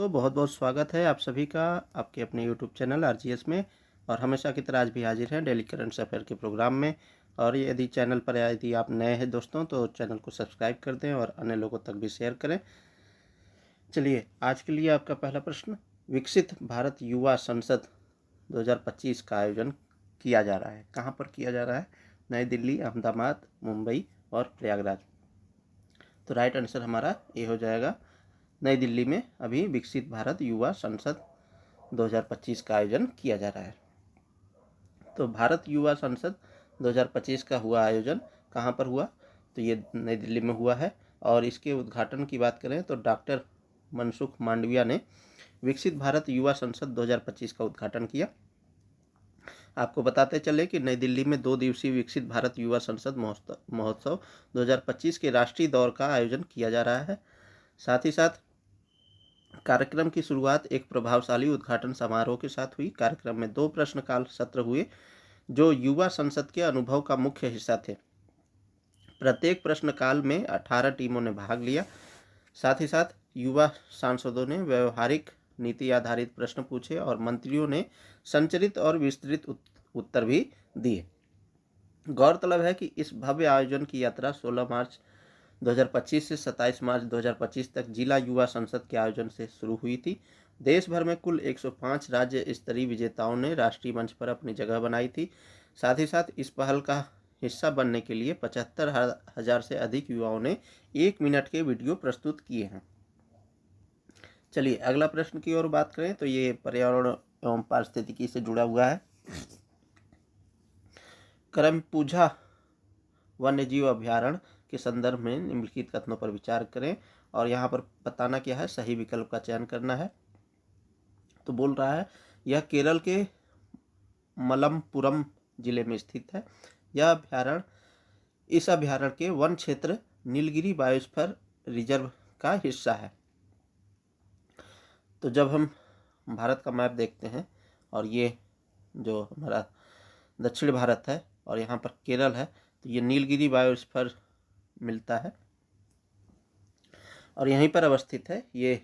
दोस्तों, बहुत बहुत स्वागत है आप सभी का आपके अपने यूट्यूब चैनल आरजीएस में। और हमेशा की तरह आज भी हाजिर हैं डेली करंट अफेयर के प्रोग्राम में। और यदि चैनल पर यदि आप नए हैं दोस्तों तो चैनल को सब्सक्राइब कर दें और अन्य लोगों तक भी शेयर करें। चलिए, आज के लिए आपका पहला प्रश्न। विकसित भारत युवा संसद 2025 का आयोजन किया जा रहा है, कहाँ पर किया जा रहा है? नई दिल्ली, अहमदाबाद, मुंबई और प्रयागराज। तो राइट आंसर हमारा ये हो जाएगा, नई दिल्ली में अभी विकसित भारत युवा संसद 2025 का आयोजन किया जा रहा है। तो भारत युवा संसद 2025 का हुआ आयोजन कहाँ पर हुआ? तो ये नई दिल्ली में हुआ है। और इसके उद्घाटन की बात करें तो डॉक्टर मनसुख मांडविया ने विकसित भारत युवा संसद 2025 का उद्घाटन किया। आपको बताते चले कि नई दिल्ली में 2 दिवसीय विकसित भारत युवा संसद महोत्सव 2025 के राष्ट्रीय दौर का आयोजन किया जा रहा है। साथ ही साथ कार्यक्रम की शुरुआत एक प्रभावशाली उद्घाटन समारोह के साथ हुई। कार्यक्रम में 2 प्रश्नकाल सत्र हुए जो युवा संसद के अनुभव का मुख्य हिस्सा थे। प्रत्येक प्रश्नकाल में 18 टीमों ने भाग लिया। साथ ही साथ युवा सांसदों ने व्यवहारिक नीति आधारित प्रश्न पूछे और मंत्रियों ने संचरित और विस्तृत उत्तर भी दिए। गौरतलब है कि इस भव्य आयोजन की यात्रा 16 मार्च 2025 से 27 मार्च 2025 तक जिला युवा संसद के आयोजन से शुरू हुई थी। देश भर में कुल 105 राज्य स्तरीय विजेताओं ने राष्ट्रीय मंच पर अपनी जगह बनाई थी। साथ ही साथ इस पहल का हिस्सा बनने के लिए 75,000 से अधिक युवाओं ने 1 मिनट के वीडियो प्रस्तुत किए हैं। चलिए, अगला प्रश्न की ओर बात करें तो ये पर्यावरण एवं पारिस्थितिकी से जुड़ा हुआ है। करमपूजा वन्यजीव अभ्यारण्य के संदर्भ में निम्नलिखित कथनों पर विचार करें। और यहाँ पर बताना क्या है, सही विकल्प का चयन करना है। तो बोल रहा है, यह केरल के मलप्पुरम जिले में स्थित है। यह अभ्यारण्य इस अभ्यारण्य के वन क्षेत्र नीलगिरी बायोस्फीयर रिजर्व का हिस्सा है। तो जब हम भारत का मैप देखते हैं और ये जो हमारा दक्षिण भारत है और यहाँ पर केरल है, तो ये नीलगिरी बायोस्फीयर मिलता है और यहीं पर अवस्थित है ये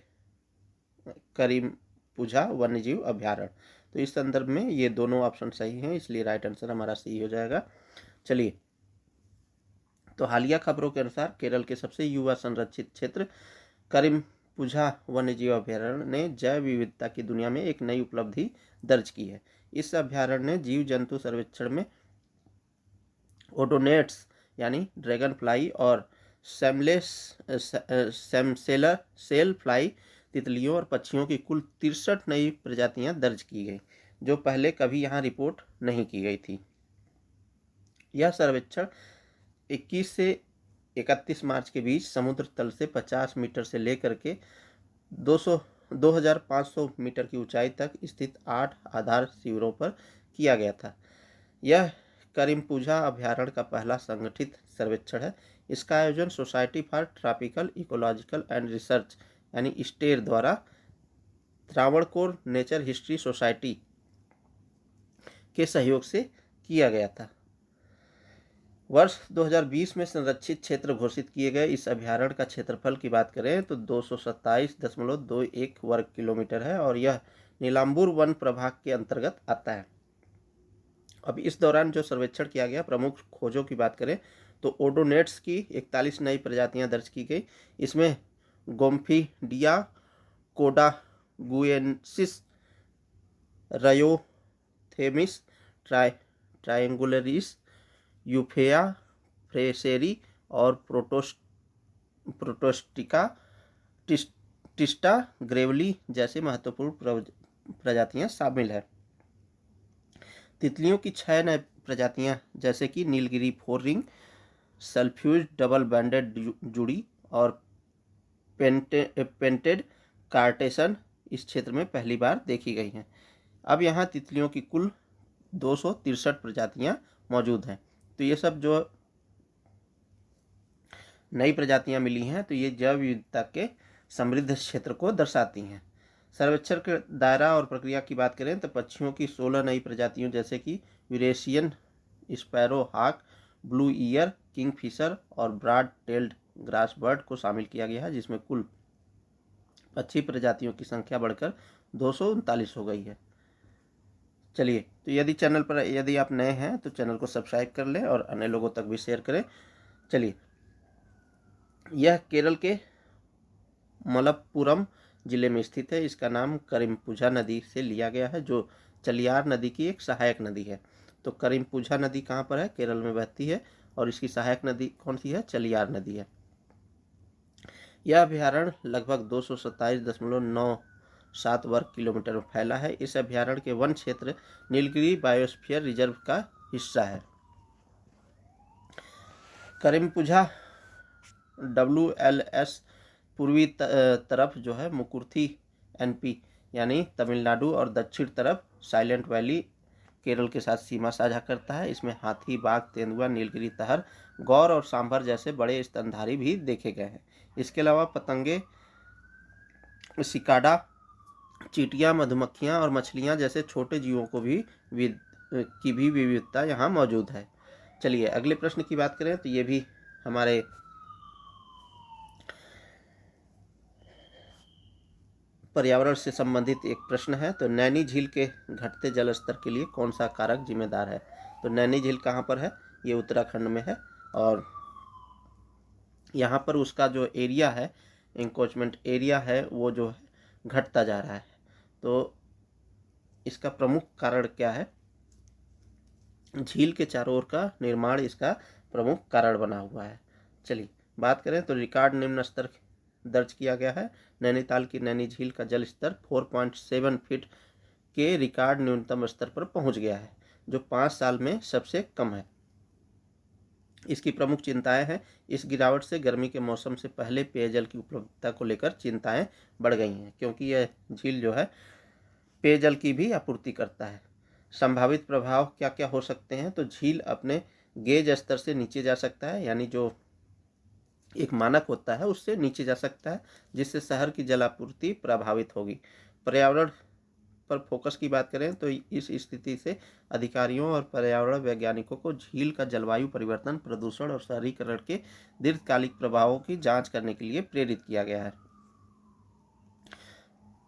करीमपुझा वन्यजीव अभ्यारण्य। तो इस संदर्भ में ये दोनों ऑप्शन सही हैं, इसलिए राइट आंसर हमारा सही हो जाएगा। चलिए, तो हालिया खबरों के अनुसार केरल के सबसे युवा संरक्षित क्षेत्र करीमपुझा वन्यजीव अभ्यारण्य ने जैव विविधता की दुनिया में एक नई उपलब्धि दर्ज की है। इस अभ्यारण्य ने जीव जंतु सर्वेक्षण में ओडोनेट्स यानी ड्रैगन फ्लाई और सेमसेलर सेल फ्लाई तितलियों और पक्षियों की कुल 63 नई प्रजातियां दर्ज की गई, जो पहले कभी यहां रिपोर्ट नहीं की गई थी। यह सर्वेक्षण 21 से 31 मार्च के बीच समुद्र तल से 50 मीटर से लेकर के 2500 मीटर की ऊंचाई तक स्थित 8 आधार शिविरों पर किया गया था। यह करीमपुझा अभ्यारण्य का पहला संगठित सर्वेक्षण है। इसका आयोजन society for tropical ecological and research यानी स्टेर द्वारा त्रावणकोर नेचर हिस्ट्री सोसाइटी के सहयोग से किया गया था। वर्ष 2020 में संरक्षित क्षेत्र घोषित किए गए इस अभ्यारण्य का क्षेत्रफल की बात करें तो 227.21 वर्ग किलोमीटर है और यह नीलांबूर वन प्रभाग के अंतर्गत आता है। अब इस दौरान जो सर्वेक्षण किया गया, प्रमुख खोजों की बात करें तो ओडोनेट्स की 41 नई प्रजातियां दर्ज की गई। इसमें गोम्फिडिया कोडागुएंसिस, रयोथेमिस ट्रायंगुलरिस, यूफेया फ्रेसेरी और प्रोटोस्टिका टिस्टा ग्रेवली जैसे महत्वपूर्ण प्रजातियां शामिल है। तितलियों की 6 नई प्रजातियां जैसे कि नीलगिरी फोर रिंग, सल्फ्यूज डबल बैंडेड जुड़ी और पेंटेड कार्टेसन इस क्षेत्र में पहली बार देखी गई हैं। अब यहाँ तितलियों की कुल 263 प्रजातियां मौजूद हैं। तो ये सब जो नई प्रजातियां मिली हैं तो ये जैव विविधता के समृद्ध क्षेत्र को दर्शाती हैं। सर्वेक्षण के दायरा और प्रक्रिया की बात करें तो पक्षियों की 16 नई प्रजातियों जैसे कि यूरेशियन स्पैरो हाक, ब्लू ईयर किंगफिशर और ब्रॉड टेल्ड ग्रास बर्ड को शामिल किया गया है, जिसमें कुल पक्षी प्रजातियों की संख्या बढ़कर 239 हो गई है। चलिए, तो यदि चैनल पर यदि आप नए हैं तो चैनल को सब्सक्राइब कर लें और अन्य लोगों तक भी शेयर करें। चलिए, यह केरल के मलप्पुरम जिले में स्थित है। इसका नाम करिम्पुझा नदी से लिया गया है, जो चलियार नदी की एक सहायक नदी है। तो करिम्पुझा नदी कहाँ पर है? केरल में बहती है, और इसकी सहायक नदी कौन सी है? चलियार नदी है। यह अभ्यारण्य लगभग 227.97 वर्ग किलोमीटर में फैला है। इस अभ्यारण्य के वन क्षेत्र नीलगिरी बायोस्फीयर रिजर्व का हिस्सा है। करिम्पुझा WLS पूर्वी तरफ जो है मुकुर्थी NP यानी तमिलनाडु और दक्षिण तरफ साइलेंट वैली केरल के साथ सीमा साझा करता है। इसमें हाथी, बाघ, तेंदुआ, नीलगिरी तहर, गौर और सांभर जैसे बड़े स्तनधारी भी देखे गए हैं। इसके अलावा पतंगे, सिकाडा, चींटियां, मधुमक्खियां और मछलियां जैसे छोटे जीवों को भी विविधता यहाँ मौजूद है। चलिए, अगले प्रश्न की बात करें तो ये भी हमारे पर्यावरण से संबंधित एक प्रश्न है। तो नैनी झील के घटते जल स्तर के लिए कौन सा कारक जिम्मेदार है? तो नैनी झील कहाँ पर है? ये उत्तराखंड में है, और यहाँ पर उसका जो एरिया है, इंक्रोचमेंट एरिया है, वो जो है घटता जा रहा है। तो इसका प्रमुख कारण क्या है? झील के चारों ओर का निर्माण इसका प्रमुख कारण बना हुआ है। चलिए, बात करें तो रिकॉर्ड निम्न स्तर दर्ज किया गया है। नैनीताल की नैनी झील का जल स्तर 4.7 फीट के रिकॉर्ड न्यूनतम स्तर पर पहुंच गया है, जो 5 साल में सबसे कम है। इसकी प्रमुख चिंताएं हैं। इस गिरावट से गर्मी के मौसम से पहले पेयजल की उपलब्धता को लेकर चिंताएं बढ़ गई हैं, क्योंकि यह झील जो है पेयजल की भी आपूर्ति करता है। संभावित प्रभाव क्या क्या हो सकते हैं? तो झील अपने गेज स्तर से नीचे जा सकता है, यानी जो एक मानक होता है उससे नीचे जा सकता है, जिससे शहर की जल आपूर्ति प्रभावित होगी। पर्यावरण पर फोकस की बात करें तो इस स्थिति से अधिकारियों और पर्यावरण वैज्ञानिकों को झील का जलवायु परिवर्तन, प्रदूषण और शहरीकरण के दीर्घकालिक प्रभावों की जांच करने के लिए प्रेरित किया गया है।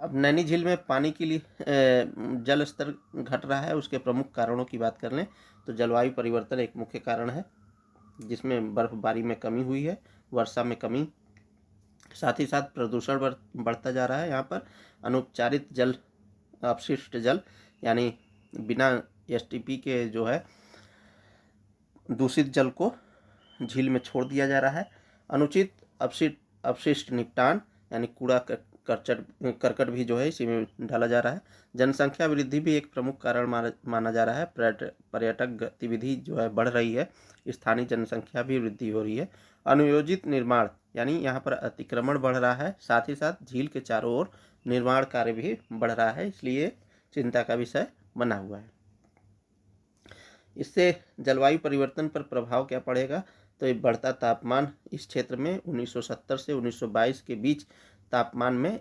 अब नैनी झील में पानी के लिए जल स्तर घट रहा है, उसके प्रमुख कारणों की बात कर लें तो जलवायु परिवर्तन एक मुख्य कारण है, जिसमें बर्फबारी में कमी हुई है, वर्षा में कमी, साथ ही साथ प्रदूषण बढ़ता जा रहा है। यहाँ पर अनुपचारित जल, अपशिष्ट जल, यानी बिना STP के जो है दूषित जल को झील में छोड़ दिया जा रहा है। अनुचित अपशिष्ट निपटान, यानी कूड़ा करकट भी जो है इसी में डाला जा रहा है। जनसंख्या वृद्धि भी एक प्रमुख कारण माना जा रहा है। पर्यटक गतिविधि जो है बढ़ रही है, स्थानीय जनसंख्या भी वृद्धि हो रही है। अनुयोजित निर्माण, यानी यहाँ पर अतिक्रमण बढ़ रहा है, साथ ही साथ झील के चारों ओर निर्माण कार्य भी बढ़ रहा है, इसलिए चिंता का विषय बना हुआ है। इससे जलवायु परिवर्तन पर प्रभाव क्या पड़ेगा? तो ये बढ़ता तापमान, इस क्षेत्र में 1970 से 1922 के बीच तापमान में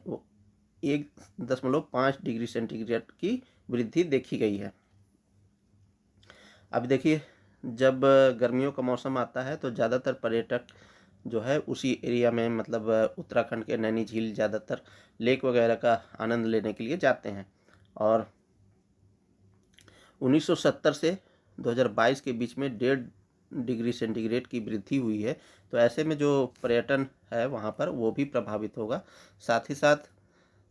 1.5 डिग्री सेंटीग्रेड की वृद्धि देखी गई है। अब देखिए, जब गर्मियों का मौसम आता है तो ज़्यादातर पर्यटक जो है उसी एरिया में, मतलब उत्तराखंड के नैनी झील ज़्यादातर लेक वगैरह का आनंद लेने के लिए जाते हैं। और 1970 से 2022 के बीच में 1.5 डिग्री सेंटीग्रेड की वृद्धि हुई है। तो ऐसे में जो पर्यटन है वहाँ पर वो भी प्रभावित होगा। साथ ही साथ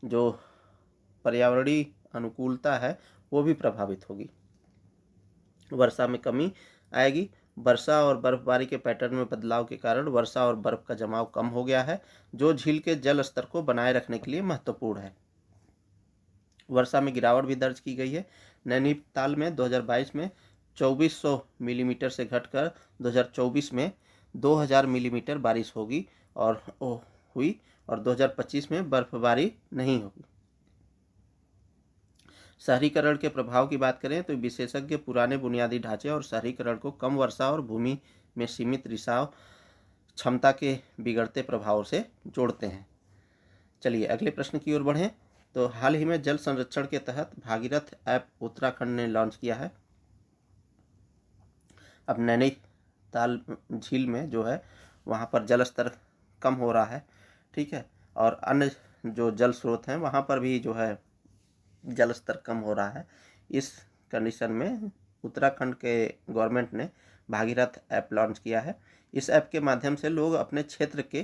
जो पर्यावरणीय अनुकूलता है वो भी प्रभावित होगी। वर्षा में कमी आएगी। वर्षा और बर्फबारी के पैटर्न में बदलाव के कारण वर्षा और बर्फ का जमाव कम हो गया है, जो झील के जल स्तर को बनाए रखने के लिए महत्वपूर्ण है। वर्षा में गिरावट भी दर्ज की गई है। नैनीताल में 2022 में 2400 मिलीमीटर से घटकर 2024 में 2000 मिलीमीटर बारिश होगी और 2025 में बर्फबारी नहीं होगी। शहरीकरण के प्रभाव की बात करें तो विशेषज्ञ पुराने बुनियादी ढांचे और शहरीकरण को कम वर्षा और भूमि में सीमित रिसाव क्षमता के बिगड़ते प्रभाव से जोड़ते हैं। चलिए, अगले प्रश्न की ओर बढ़ें। तो हाल ही में जल संरक्षण के तहत भागीरथ ऐप उत्तराखंड ने लॉन्च किया है। अब नैनीताल झील में जो है वहाँ पर जल स्तर कम हो रहा है, ठीक है, और अन्य जो जल स्रोत हैं वहाँ पर भी जो है जल स्तर कम हो रहा है। इस कंडीशन में उत्तराखंड के गवर्नमेंट ने भागीरथ ऐप लॉन्च किया है। इस ऐप के माध्यम से लोग अपने क्षेत्र के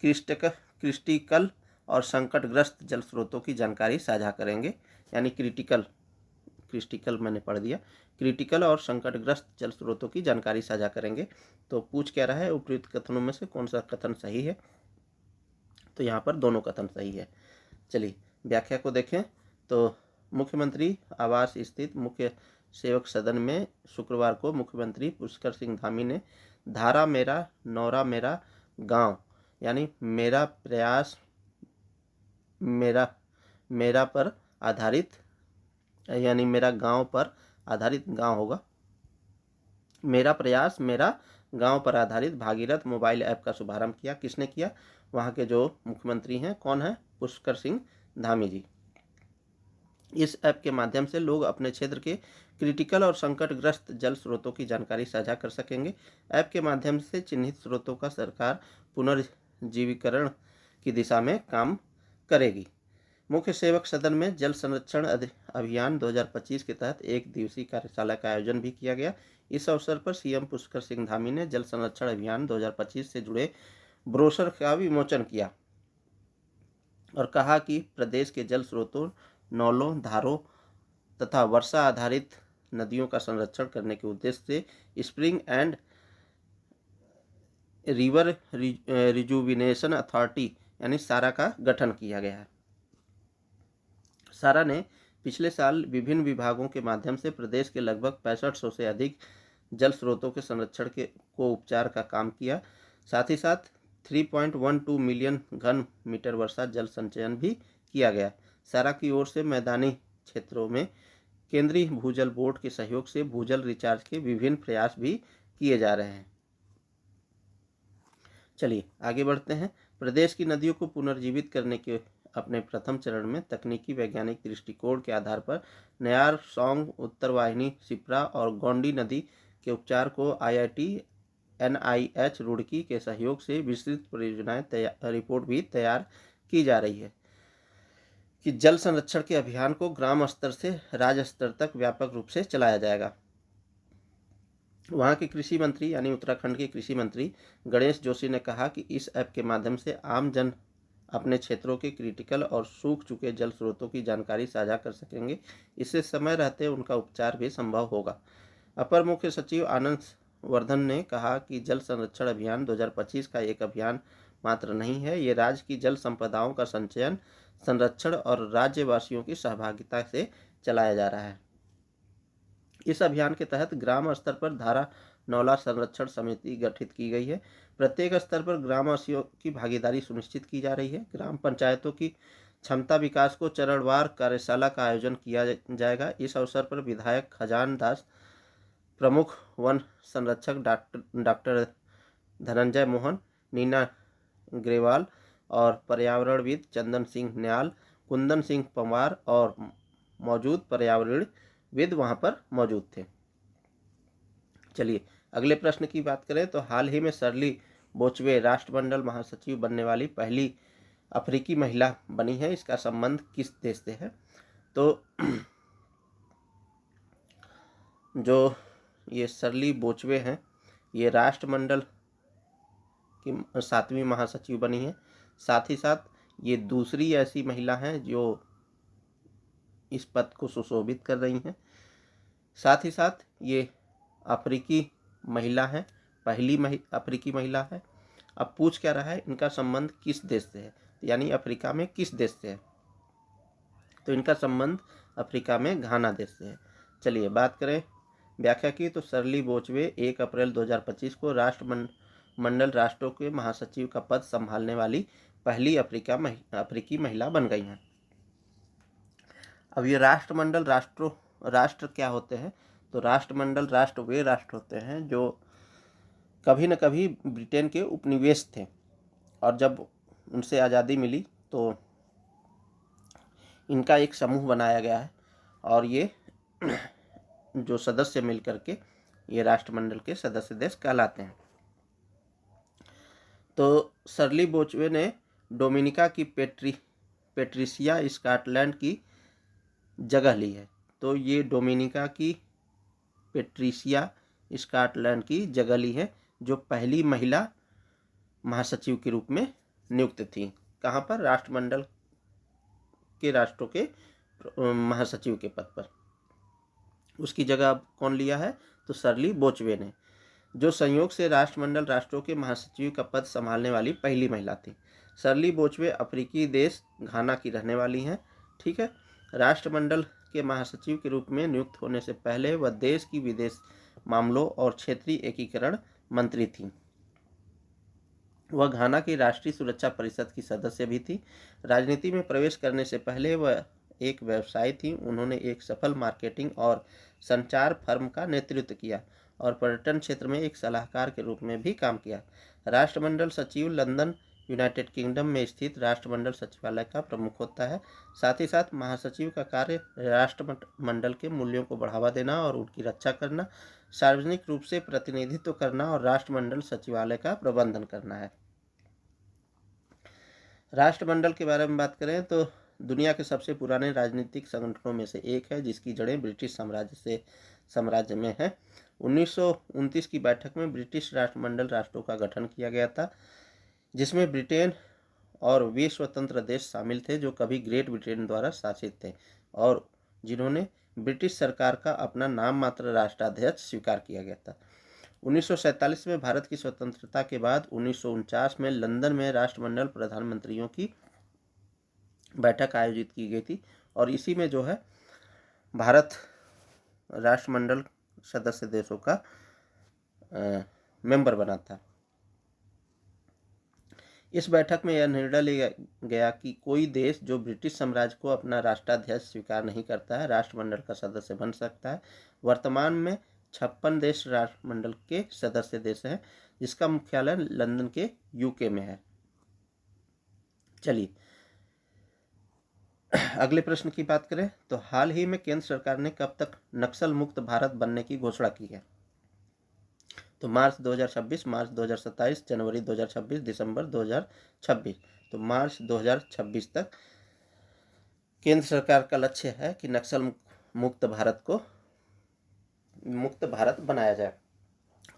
क्रिटिकल और संकटग्रस्त जल स्रोतों की जानकारी साझा करेंगे। यानी क्रिटिकल मैंने पढ़ दिया, क्रिटिकल और संकटग्रस्त जल स्रोतों की जानकारी साझा करेंगे। तो पूछ क्या रहा है, उपयुक्त कथनों में से कौन सा कथन सही है? तो यहाँ पर दोनों कथन सही है। चलिए व्याख्या को देखें। तो मुख्यमंत्री आवास स्थित मुख्य सेवक सदन में शुक्रवार को मुख्यमंत्री पुष्कर सिंह धामी ने धारा मेरा नौरा मेरा गांव यानी मेरा प्रयास मेरा पर आधारित, यानी मेरा गांव पर आधारित, गांव होगा, मेरा प्रयास मेरा गांव पर आधारित भागीरथ मोबाइल ऐप का शुभारंभ किया। किसने किया? वहां के जो मुख्यमंत्री हैं, कौन है? पुष्कर सिंह धामी जी। इस ऐप के माध्यम से लोग अपने क्षेत्र के क्रिटिकल और संकटग्रस्त जल स्रोतों की जानकारी साझा कर सकेंगे। ऐप के माध्यम से चिन्हित स्रोतों का सरकार पुनर्जीवीकरण की दिशा में काम करेगी। मुख्य सेवक सदन में जल संरक्षण अभियान 2025 के तहत एक दिवसीय कार्यशाला का आयोजन भी किया गया। इस अवसर पर सीएम पुष्कर सिंह धामी ने जल संरक्षण अभियान 2025 से जुड़े ब्रोशर का विमोचन किया और कहा कि प्रदेश के जल स्रोतों, नौलों, धारों तथा वर्षा आधारित नदियों का संरक्षण करने के उद्देश्य से spring and river rejuvenation authority यानी सारा का गठन किया गया है। सारा ने पिछले साल विभिन्न विभागों के माध्यम से प्रदेश के लगभग 6500 से अधिक जल स्रोतों के संरक्षण को उपचार का काम किया। साथ ही साथ 3.12 मिलियन घन मीटर वर्षा जल संचयन भी किया गया। सारा की ओर से मैदानी क्षेत्रों में केंद्रीय भूजल बोर्ड के सहयोग से भूजल रिचार्ज के विभिन्न प्रयास भी किए जा रहे हैं। चलिए आगे बढ़ते हैं। प्रदेश की नदियों को पुनर्जीवित करने के अपने प्रथम चरण में तकनीकी वैज्ञानिक दृष्टिकोण के आधार पर नयार, सौंग, उत्तरवाहिनी, शिप्रा और गोंडी नदी के उपचार को IIT NIH रुड़की के सहयोग से विस्तृत परियोजनाएं रिपोर्ट भी तैयार की जा रही है कि जल संरक्षण के अभियान को ग्राम स्तर से राज्य स्तर तक व्यापक रूप से चलाया जाएगा। वहाँ के कृषि मंत्री यानी उत्तराखंड के कृषि मंत्री गणेश जोशी ने कहा कि इस ऐप के माध्यम से आम जन अपने क्षेत्रों के क्रिटिकल और सूख चुके जल स्रोतों की जानकारी साझा कर सकेंगे। इससे समय रहते उनका उपचार भी संभव होगा। अपर मुख्य सचिव आनंद वर्धन ने कहा कि जल संरक्षण अभियान 2025 का एक अभियान मात्र नहीं है, ये राज्य की जल संपदाओं का संचयन, संरक्षण और राज्यवासियों की सहभागिता से चलाया जा रहा है। इस अभियान के तहत ग्राम स्तर पर धारा नौला संरक्षण समिति गठित की गई है। प्रत्येक स्तर पर ग्रामवासियों की भागीदारी सुनिश्चित की जा रही है। ग्राम पंचायतों की क्षमता विकास को चरणवार कार्यशाला का आयोजन किया जाएगा। इस अवसर पर विधायक खजान दास, प्रमुख वन संरक्षक डॉक्टर धनंजय मोहन, नीना ग्रेवाल और पर्यावरणविद चंदन सिंह न्याल, कुंदन सिंह पंवार और मौजूद पर्यावरणविद वहां पर मौजूद थे। चलिए अगले प्रश्न की बात करें तो हाल ही में शर्ली बोचवे राष्ट्रमंडल महासचिव बनने वाली पहली अफ्रीकी महिला बनी है। इसका संबंध किस देश से है? तो जो ये शर्ली बोचवे हैं, ये राष्ट्रमंडल की 7वीं महासचिव बनी है। साथ ही साथ ये दूसरी ऐसी महिला हैं जो इस पद को सुशोभित कर रही हैं। साथ ही साथ ये अफ्रीकी महिला है, पहली अफ्रीकी महिला है। अब पूछ क्या रहा है, इनका संबंध किस देश से है, यानी अफ्रीका में किस देश से है? तो इनका संबंध अफ्रीका में घाना देश से है। चलिए बात करें व्याख्या की तो शर्ली बोचवे 1 अप्रैल 2025 को राष्ट्रमंडल राष्ट्रों के महासचिव का पद संभालने वाली पहली अफ्रीकी महिला बन गई हैं। अब ये राष्ट्रमंडल राष्ट्र क्या होते हैं? तो राष्ट्रमंडल राष्ट्र वे राष्ट्र होते हैं जो कभी न कभी ब्रिटेन के उपनिवेश थे और जब उनसे आज़ादी मिली तो इनका एक समूह बनाया गया है और ये जो सदस्य मिल करके ये राष्ट्रमंडल के सदस्य देश कहलाते हैं। तो शर्ली बोचवे ने डोमिनिका की पेट्रिसिया स्कॉटलैंड की जगह ली है। तो ये डोमिनिका की पेट्रिसिया स्कॉटलैंड की जगह ली है, जो पहली महिला महासचिव के रूप में नियुक्त थी। कहाँ पर? राष्ट्रमंडल के राष्ट्रों के महासचिव के पद पर। उसकी जगह अब कौन लिया है? तो शर्ली बोचवे ने, जो संयोग से राष्ट्रमंडल राष्ट्रों के महासचिव का पद संभालने वाली पहली महिला थी। शर्ली बोचवे अफ्रीकी देश घाना की रहने वाली हैं। ठीक है। राष्ट्रमंडल के महासचिव के रूप में नियुक्त होने से पहले वह देश की विदेश मामलों और क्षेत्रीय एकीकरण मंत्री थी। वह घाना की राष्ट्रीय सुरक्षा परिषद की सदस्य भी थी। राजनीति में प्रवेश करने से पहले वह एक व्यवसायी थी। उन्होंने एक सफल मार्केटिंग और संचार फर्म का नेतृत्व किया और पर्यटन क्षेत्र में एक सलाहकार के रूप में भी काम किया। राष्ट्रमंडल सचिव लंदन, यूनाइटेड किंगडम में स्थित राष्ट्रमंडल सचिवालय का प्रमुख होता है। साथ ही साथ महासचिव का कार्य राष्ट्रमंडल के मूल्यों को बढ़ावा देना और उनकी रक्षा करना, सार्वजनिक रूप से प्रतिनिधित्व करना और राष्ट्रमंडल सचिवालय का प्रबंधन करना है। राष्ट्रमंडल के बारे में बात करें तो दुनिया के सबसे पुराने राजनीतिक संगठनों में से एक है, जिसकी जड़ें ब्रिटिश साम्राज्य में है। 1929 की बैठक में ब्रिटिश राष्ट्रमंडल राष्ट्रों का गठन किया गया था, जिसमें ब्रिटेन और वे स्वतंत्र देश शामिल थे जो कभी ग्रेट ब्रिटेन द्वारा शासित थे और जिन्होंने ब्रिटिश सरकार का अपना नाम मात्र राष्ट्राध्यक्ष स्वीकार किया गया था। 1947 में भारत की स्वतंत्रता के बाद 1949 में लंदन में राष्ट्रमंडल प्रधानमंत्रियों की बैठक आयोजित की गई थी और इसी में जो है भारत राष्ट्रमंडल सदस्य देशों का मेंबर बना था। इस बैठक में यह निर्णय लिया गया कि कोई देश जो ब्रिटिश साम्राज्य को अपना राष्ट्राध्यक्ष स्वीकार नहीं करता है, राष्ट्रमंडल का सदस्य बन सकता है। वर्तमान में 56 देश राष्ट्रमंडल के सदस्य देश हैं, जिसका मुख्यालय लंदन के यूके में है। चलिए अगले प्रश्न की बात करें तो हाल ही में केंद्र सरकार ने कब तक नक्सल मुक्त भारत बनने की घोषणा की है? तो मार्च 2026, मार्च 2027, जनवरी 2026, दिसंबर 2026। तो मार्च 2026 तक केंद्र सरकार का लक्ष्य है कि नक्सल मुक्त भारत बनाया जाए।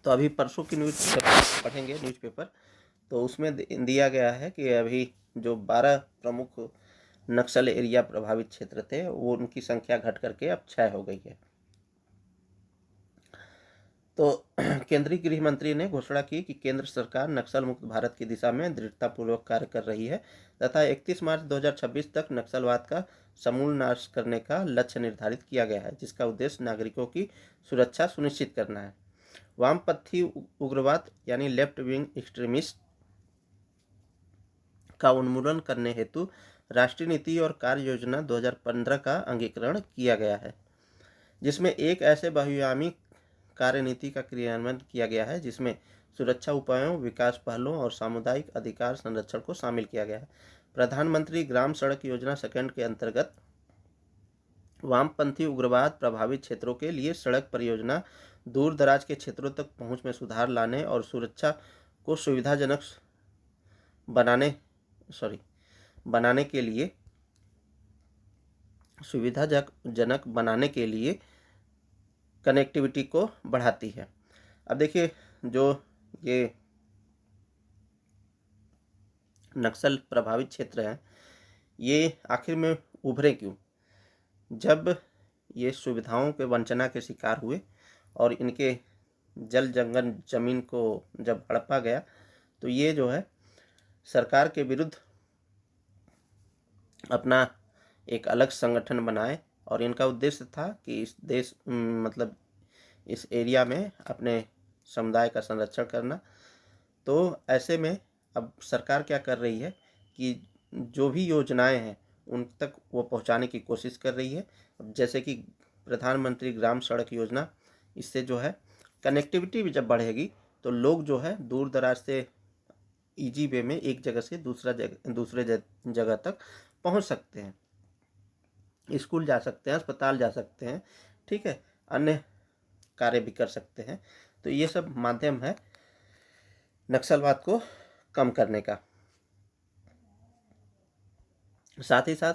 तो अभी परसों की न्यूज़ पढ़ेंगे न्यूज़पेपर, तो उसमें दिया गया है कि अभी जो 12 प्रमुख नक्सल एरिया प्रभावित क्षेत्र थे वो उनकी संख्या घट करके अब 6 हो गई है। तो केंद्रीय गृह मंत्री ने घोषणा की कि केंद्र सरकार नक्सल मुक्त भारत की दिशा में दृढ़तापूर्वक कार्य कर रही है तथा 31 मार्च 2026 तक नक्सलवाद का समूल नाश करने का लक्ष्य निर्धारित किया गया है, जिसका उद्देश्य नागरिकों की सुरक्षा सुनिश्चित करना है। वामपंथी उग्रवाद यानी लेफ्ट विंग एक्सट्रीमिस्ट का उन्मूलन करने हेतु राष्ट्रीय नीति और कार्य योजना 2015 का अंगीकरण किया गया है, जिसमें एक ऐसे बहुआयामी कार्यनीति का क्रियान्वयन किया गया है जिसमें सुरक्षा उपायों, विकास पहलों और सामुदायिक अधिकार संरक्षण को शामिल किया गया है। प्रधानमंत्री ग्राम सड़क योजना सेकंड के अंतर्गत वामपंथी उग्रवाद प्रभावित क्षेत्रों के लिए सड़क परियोजना दूर दराज के क्षेत्रों तक पहुंच में सुधार लाने और सुरक्षा को सुविधाजनक बनाने के लिए कनेक्टिविटी को बढ़ाती है। अब देखिए जो ये नक्सल प्रभावित क्षेत्र हैं ये आखिर में उभरे क्यों? जब ये सुविधाओं के वंचना के शिकार हुए और इनके जल जंगल जमीन को जब हड़पा गया तो ये जो है सरकार के विरुद्ध अपना एक अलग संगठन बनाए और इनका उद्देश्य था कि इस एरिया में अपने समुदाय का संरक्षण करना। तो ऐसे में अब सरकार क्या कर रही है कि जो भी योजनाएं हैं उन तक वो पहुंचाने की कोशिश कर रही है। जैसे कि प्रधानमंत्री ग्राम सड़क योजना, इससे जो है कनेक्टिविटी भी जब बढ़ेगी तो लोग जो है दूर दराज से इजी वे में एक जगह से दूसरे जगह तक पहुंच सकते हैं, स्कूल जा सकते हैं, अस्पताल जा सकते हैं, ठीक है, अन्य कार्य भी कर सकते हैं। तो ये सब माध्यम है नक्सलवाद को कम करने का। साथ ही साथ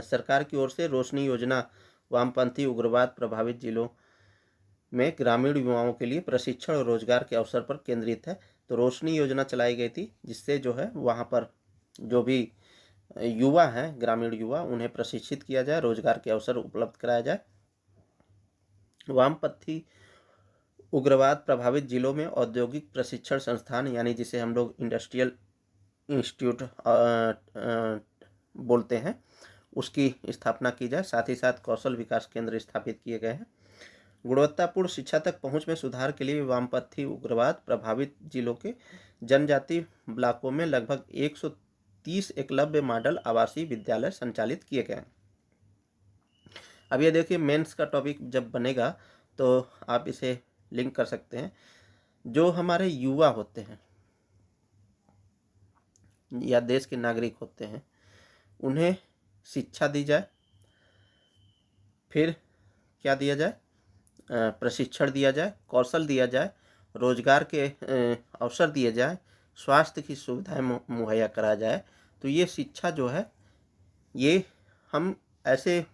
सरकार की ओर से रोशनी योजना वामपंथी उग्रवाद प्रभावित जिलों में ग्रामीण युवाओं के लिए प्रशिक्षण और रोजगार के अवसर पर केंद्रित है। तो रोशनी योजना चलाई गई थी, जिससे जो है वहाँ पर जो भी युवा हैं, ग्रामीण युवा, उन्हें प्रशिक्षित किया जाए, रोजगार के अवसर उपलब्ध कराया जाए। वामपंथी उग्रवाद प्रभावित जिलों में औद्योगिक प्रशिक्षण संस्थान, यानी जिसे हम लोग इंडस्ट्रियल इंस्टीट्यूट बोलते हैं, उसकी स्थापना की जाए। साथ ही साथ कौशल विकास केंद्र स्थापित किए गए हैं। गुणवत्तापूर्ण शिक्षा तक पहुंच में सुधार के लिए वामपंथी उग्रवाद प्रभावित जिलों के जनजाति ब्लॉकों में लगभग 130 एकलव्य मॉडल आवासीय विद्यालय संचालित किए गए हैं। अब ये देखिए, मेंस का टॉपिक जब बनेगा तो आप इसे लिंक कर सकते हैं। जो हमारे युवा होते हैं या देश के नागरिक होते हैं, उन्हें शिक्षा दी जाए, फिर क्या दिया जाए, प्रशिक्षण दिया जाए, कौशल दिया जाए, रोजगार के अवसर दिए जाए, स्वास्थ्य की सुविधाएं मुहैया कराया जाए। तो ये शिक्षा जो है, ये हम ऐसे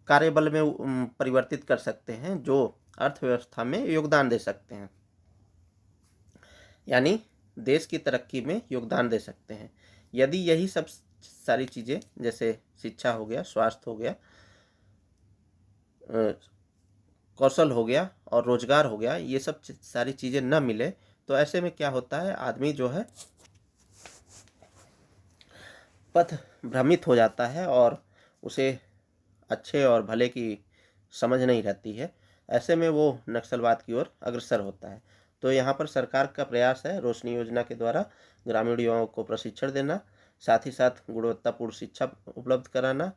कार्यबल में परिवर्तित कर सकते हैं जो अर्थव्यवस्था में योगदान दे सकते हैं, यानी देश की तरक्की में योगदान दे सकते हैं। यदि यही सब सारी चीज़ें, जैसे शिक्षा हो गया, स्वास्थ्य हो गया, कौशल हो गया और रोजगार हो गया, ये सब सारी चीज़ें न मिले, तो ऐसे में क्या होता है, आदमी जो है पथ भ्रमित हो जाता है और उसे अच्छे और भले की समझ नहीं रहती है। ऐसे में वो नक्सलवाद की ओर अग्रसर होता है। तो यहाँ पर सरकार का प्रयास है रोशनी योजना के द्वारा ग्रामीण युवाओं को प्रशिक्षण देना, साथ ही साथ गुणवत्तापूर्ण शिक्षा उपलब्ध कराना,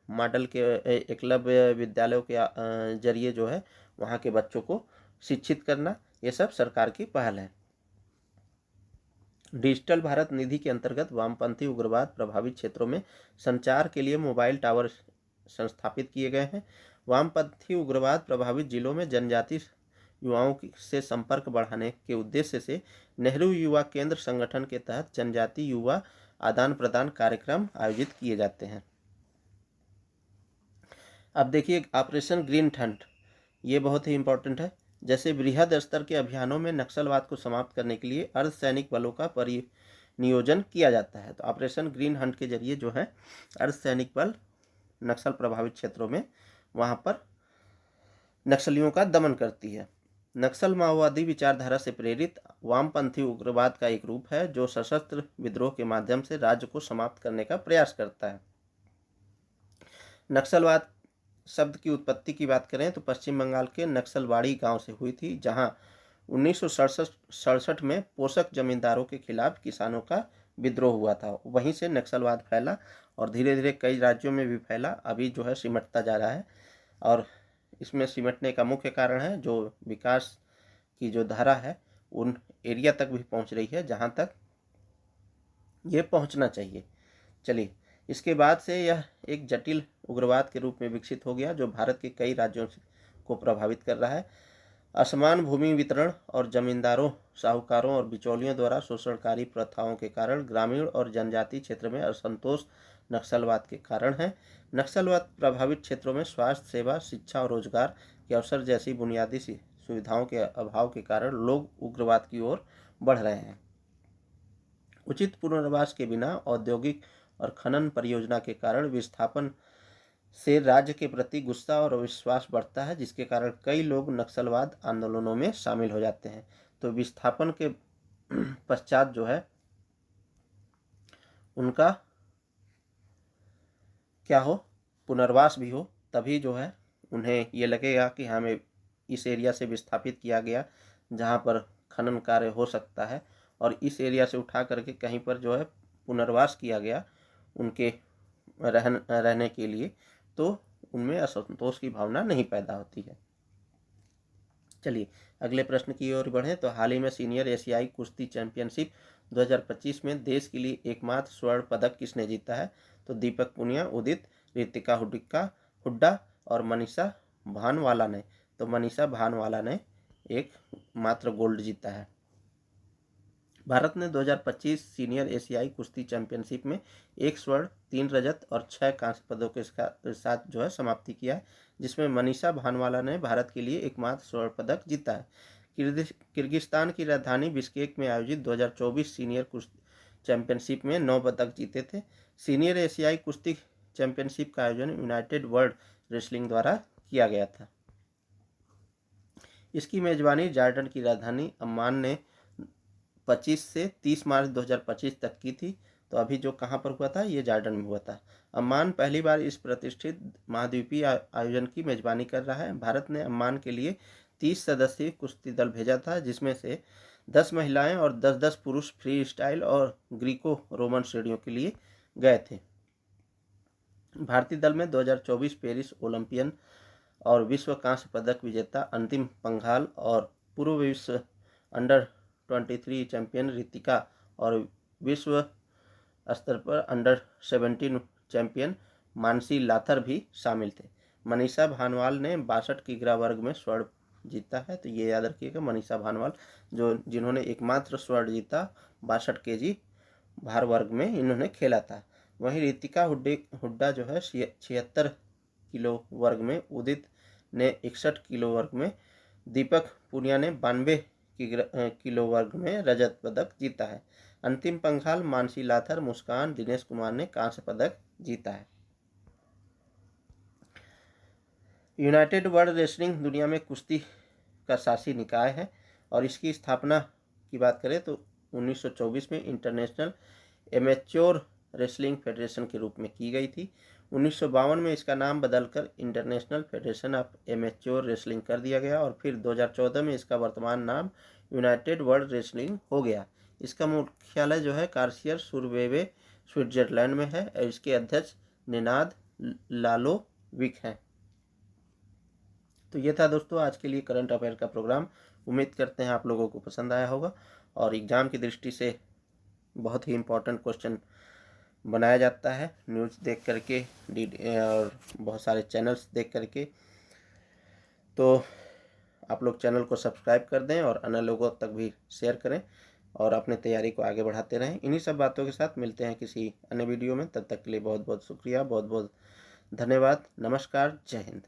एकलव्य विद्यालयों के जरिए जो है वहाँ के बच्चों को शिक्षित करना, ये सब सरकार की पहल है। डिजिटल भारत निधि के अंतर्गत वामपंथी उग्रवाद प्रभावित क्षेत्रों में संचार के लिए मोबाइल टावर संस्थापित किए गए हैं। वामपंथी उग्रवाद प्रभावित जिलों में जनजाति युवाओं से संपर्क बढ़ाने के उद्देश्य से नेहरू युवा केंद्र संगठन के तहत जनजाति युवा आदान प्रदान कार्यक्रम आयोजित किए जाते हैं। अब देखिए, ऑपरेशन ग्रीन हंट, ये बहुत ही इम्पोर्टेंट है। जैसे बृहद स्तर के अभियानों में नक्सलवाद को समाप्त करने के लिए अर्धसैनिक बलों का परिनियोजन किया जाता है। तो ऑपरेशन ग्रीन हंट के जरिए जो है अर्धसैनिक बल नक्सल प्रभावित क्षेत्रों में वहाँ पर नक्सलियों का दमन करती है। नक्सल माओवादी विचारधारा से प्रेरित वामपंथी उग्रवाद का एक रूप है जो सशस्त्र विद्रोह के माध्यम से राज्य को समाप्त करने का प्रयास करता है। नक्सलवाद शब्द की उत्पत्ति की बात करें तो पश्चिम बंगाल के नक्सलवाड़ी गांव से हुई थी, जहां 1967 में पोषक जमींदारों के खिलाफ किसानों का विद्रोह हुआ था। वहीं से नक्सलवाद फैला और धीरे धीरे कई राज्यों में भी फैला, अभी जो है सिमटता जा रहा है। और इसमें सिमटने का मुख्य कारण है जो विकास की जो धारा है उन एरिया तक भी पहुंच रही है जहां तक ये पहुंचना चाहिए। चलिए, इसके बाद से यह एक जटिल उग्रवाद के रूप में विकसित हो गया जो भारत के कई राज्यों को प्रभावित कर रहा है। असमान भूमि वितरण और जमींदारों, साहूकारों और बिचौलियों द्वारा शोषणकारी प्रथाओं के कारण ग्रामीण और जनजातीय क्षेत्र में असंतोष नक्सलवाद के कारण है। नक्सलवाद प्रभावित क्षेत्रों में स्वास्थ्य सेवा, शिक्षा और रोजगार के अवसर जैसी बुनियादी सुविधाओं के अभाव के कारण लोग उग्रवाद की ओर बढ़ रहे हैं। उचित पुनर्वास के बिना औद्योगिक और खनन परियोजना के कारण विस्थापन से राज्य के प्रति गुस्सा और अविश्वास बढ़ता है, जिसके कारण कई लोग नक्सलवाद आंदोलनों में शामिल हो जाते हैं। तो विस्थापन के पश्चात जो है उनका क्या हो, पुनर्वास भी हो, तभी जो है उन्हें ये लगेगा कि हमें इस एरिया से विस्थापित किया गया जहाँ पर खनन कार्य हो सकता है, और इस एरिया से उठा करके कहीं पर जो है पुनर्वास किया गया उनके रहने के लिए, तो उनमें असंतोष की भावना नहीं पैदा होती है। चलिए अगले प्रश्न की ओर बढ़ें। तो हाल ही में सीनियर एशियाई कुश्ती चैंपियनशिप 2025 में देश के लिए एकमात्र स्वर्ण पदक किसने जीता है? तो दीपक पुनिया, उदित, ऋतिका हुड्डा और मनीषा भानवाला ने। तो मनीषा भानवाला ने एक मात्र गोल्ड जीता है। भारत ने 2025 सीनियर एशियाई कुश्ती चैंपियनशिप में 1 स्वर्ण, 3 रजत और 6 कांस्य पदकों के साथ जो है समाप्ति किया है, जिसमें मनीषा भानवाला ने भारत के लिए एकमात्र स्वर्ण पदक जीता है। किर्गिस्तान की राजधानी बिश्केक में आयोजित 2024 सीनियर कुश्ती चैंपियनशिप में 9 पदक जीते थे। सीनियर एशियाई कुश्ती चैंपियनशिप का आयोजन यूनाइटेड वर्ल्ड रेसलिंग द्वारा किया गया था। इसकी मेजबानी जॉर्डन की राजधानी अम्मान ने 25 से 30 मार्च 2025 तक की थी। तो अभी जो कहाँ पर हुआ था, ये जॉर्डन में हुआ था। अम्मान पहली बार इस प्रतिष्ठित महाद्वीपीय आयोजन की मेजबानी कर रहा है। भारत ने अम्मान के लिए 30 सदस्यीय कुश्ती दल भेजा था, जिसमें से 10 महिलाएं और 10-10 पुरुष फ्री स्टाइल और ग्रीको रोमन श्रेणियों के लिए गए थे। भारतीय दल में 2024 पेरिस ओलंपियन और विश्व कांस्य पदक विजेता अंतिम पंघाल और पूर्व विश्व अंडर 23 चैंपियन रितिका और विश्व स्तर पर अंडर 17 चैंपियन मानसी लाथर भी शामिल थे। मनीषा भानवाल ने 62 किग्रा वर्ग में स्वर्ण जीता है। तो ये याद रखिएगा, मनीषा भानवाल जिन्होंने एकमात्र स्वर्ण जीता 62 केजी भार वर्ग में इन्होंने खेला था। वहीं रितिका हुड्डा जो है 76 किलो वर्ग में, उदित ने 61 किलो वर्ग में, दीपक पुनिया ने 92 किलो वर्ग में रजत पदक जीता है। अंतिम पंघाल, मानसी लाथर, मुस्कान, दिनेश कुमार ने कांस्य पदक जीता है। यूनाइटेड वर्ल्ड रेसलिंग दुनिया में कुश्ती का शासी निकाय है और इसकी स्थापना की बात करें तो 1924 में इंटरनेशनल एमेच्योर रेसलिंग फेडरेशन के रूप में की गई थी। 1952 में इसका नाम बदलकर international federation of amateur wrestling कर दिया गया और फिर 2014 में इसका वर्तमान नाम यूनाइटेड वर्ल्ड रेसलिंग हो गया। इसका मुख्यालय जो है कार्सियर सुरवेवे स्विट्जरलैंड में है और इसके अध्यक्ष निनाद लालोविक हैं। तो ये था दोस्तों आज के लिए करंट अफेयर का प्रोग्राम। उम्मीद करते हैं आप लोगों को पसंद आया होगा और एग्ज़ाम की दृष्टि से बहुत ही इम्पोर्टेंट क्वेश्चन बनाया जाता है न्यूज़ देख करके और बहुत सारे चैनल्स देख करके। तो आप लोग चैनल को सब्सक्राइब कर दें और अन्य लोगों तक भी शेयर करें और अपने तैयारी को आगे बढ़ाते रहें। इन्हीं सब बातों के साथ मिलते हैं किसी अन्य वीडियो में। तब तक के लिए बहुत बहुत शुक्रिया, बहुत बहुत धन्यवाद। नमस्कार, जय हिंद।